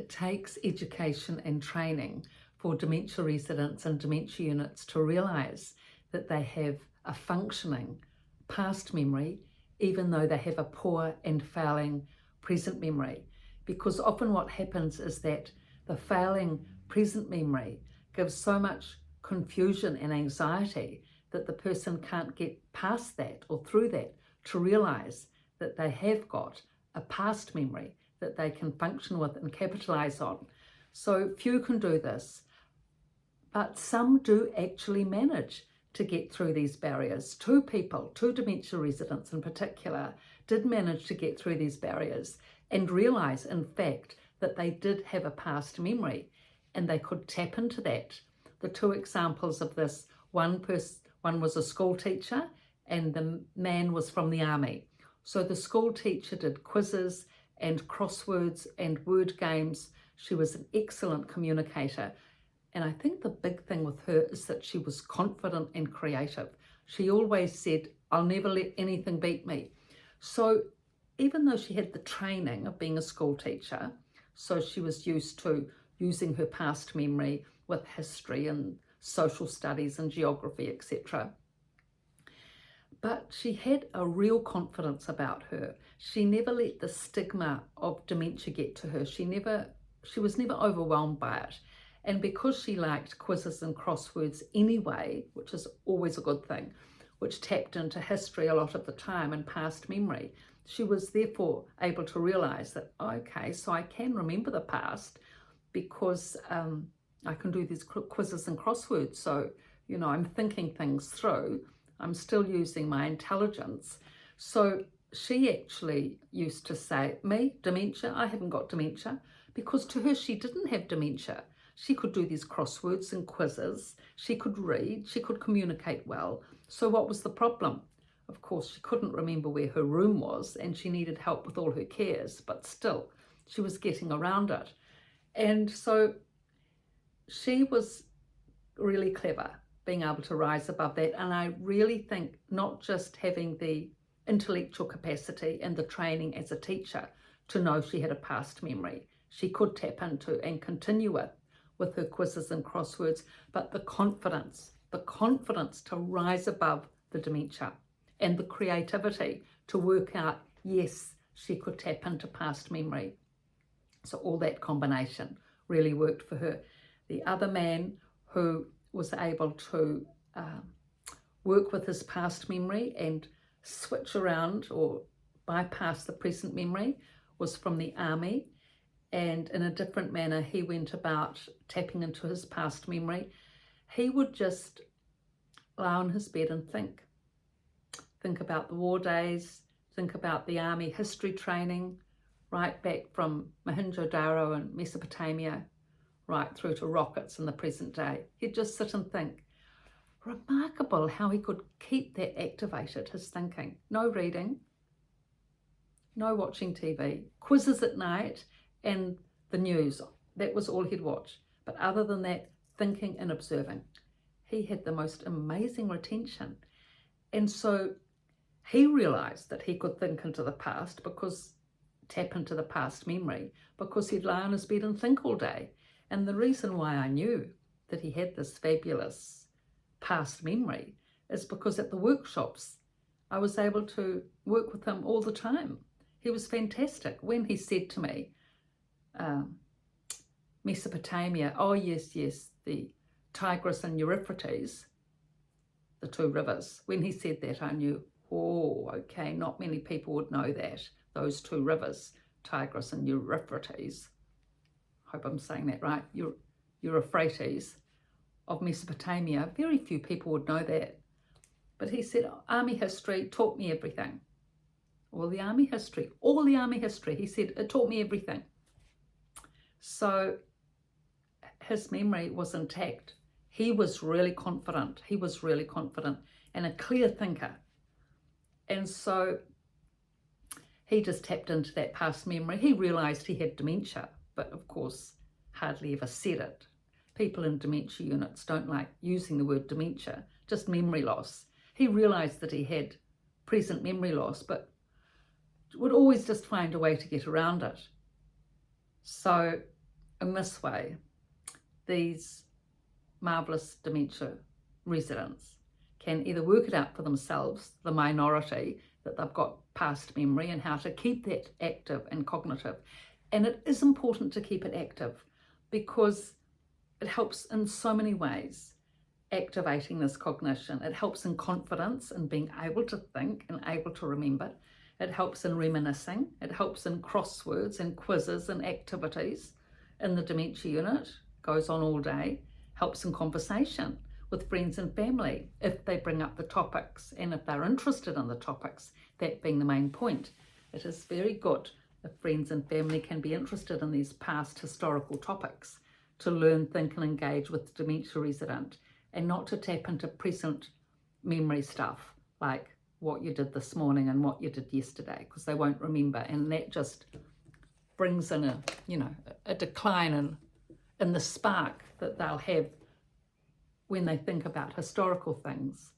it takes education and training for dementia residents and dementia units to realise that they have a functioning past memory, even though they have a poor and failing present memory. Because often what happens is that the failing present memory gives so much confusion and anxiety that the person can't get past that or through that to realise that they have got a past memory that they can function with and capitalise on. So few can do this, but some do actually manage to get through these barriers. Two dementia residents in particular, did manage to get through these barriers and realise, in fact, that they did have a past memory and they could tap into that. The two examples of this, one was a school teacher and the man was from the army. So the school teacher did quizzes and crosswords and word games. She was an excellent communicator. And I think the big thing with her is that she was confident and creative. She always said, I'll never let anything beat me. So even though she had the training of being a school teacher, so she was used to using her past memory with history and social studies and geography, etc. But she had a real confidence about her. She never let the stigma of dementia get to her. She was never overwhelmed by it. And because she liked quizzes and crosswords anyway, which is always a good thing, which tapped into history a lot of the time and past memory, she was therefore able to realise that, okay, so I can remember the past because I can do these quizzes and crosswords. So, you know, I'm thinking things through. I'm still using my intelligence. So she actually used to say, me, dementia, I haven't got dementia, because to her, she didn't have dementia. She could do these crosswords and quizzes. She could read. She could communicate well. So what was the problem? Of course, she couldn't remember where her room was and she needed help with all her cares, but still, she was getting around it. And so she was really clever being able to rise above that. And I really think not just having the intellectual capacity and the training as a teacher to know she had a past memory, she could tap into and continue with her quizzes and crosswords, but the confidence to rise above the dementia and the creativity to work out, yes, she could tap into past memory. So all that combination really worked for her. The other man who was able to work with his past memory and switch around or bypass the present memory was from the army. And in a different manner, he went about tapping into his past memory. He would just lie on his bed and think about the war days, think about the army history training, right back from Mohenjo-Daro and Mesopotamia, right through to rockets in the present day. He'd just sit and think. Remarkable how he could keep that activated, his thinking. No reading, no watching TV, quizzes at night, and the news. That was all he'd watch. But other than that, thinking and observing. He had the most amazing retention. And so he realised that he could think into the past, tap into the past memory, because he'd lie on his bed and think all day. And the reason why I knew that he had this fabulous past memory is because at the workshops, I was able to work with him all the time. He was fantastic. When he said to me, Mesopotamia, oh yes, the Tigris and Euphrates, the two rivers. When he said that, I knew, oh, okay, not many people would know that, those two rivers, Tigris and Euphrates. Hope I'm saying that right, Euphrates of Mesopotamia. Very few people would know that. But he said, army history taught me everything. All the army history, he said, it taught me everything. So his memory was intact. He was really confident and a clear thinker. And so he just tapped into that past memory. He realised he had dementia, but of course hardly ever said it. People in dementia units don't like using the word dementia, just memory loss. He realised that he had present memory loss, but would always just find a way to get around it. So in this way, these marvellous dementia residents can either work it out for themselves, the minority, that they've got past memory and how to keep that active and cognitive. And it is important to keep it active because it helps in so many ways, activating this cognition. It helps in confidence and being able to think and able to remember. It helps in reminiscing. It helps in crosswords and quizzes and activities in the dementia unit. Goes on all day. Helps in conversation with friends and family if they bring up the topics and if they're interested in the topics, that being the main point. It is very good if friends and family can be interested in these past historical topics to learn, think and engage with the dementia resident and not to tap into present memory stuff like what you did this morning and what you did yesterday, because they won't remember, and that just brings in a decline in the spark that they'll have when they think about historical things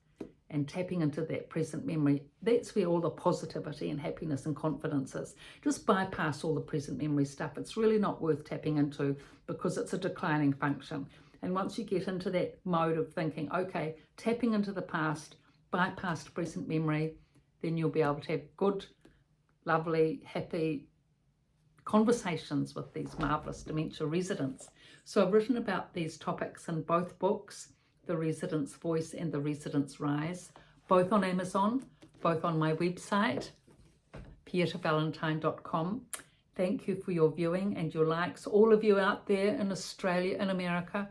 and tapping into that present memory. That's where all the positivity and happiness and confidence is. Just bypass all the present memory stuff. It's really not worth tapping into because it's a declining function. And once you get into that mode of thinking, okay, tapping into the past, bypass present memory, then you'll be able to have good, lovely, happy conversations with these marvellous dementia residents. So I've written about these topics in both books, The Resident's Voice and The Resident's Rise, both on Amazon, both on my website, pietavalentine.com. Thank you for your viewing and your likes. All of you out there in Australia and America,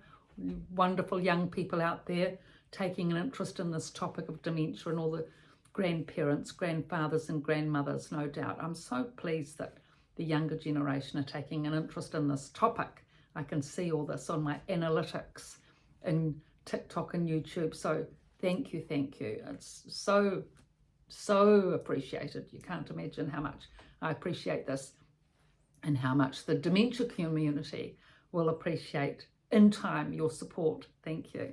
wonderful young people out there taking an interest in this topic of dementia, and all the grandparents, grandfathers and grandmothers, no doubt. I'm so pleased that the younger generation are taking an interest in this topic. I can see all this on my analytics in TikTok and YouTube. So thank you, thank you. It's so appreciated. You can't imagine how much I appreciate this and how much the dementia community will appreciate in time your support. Thank you.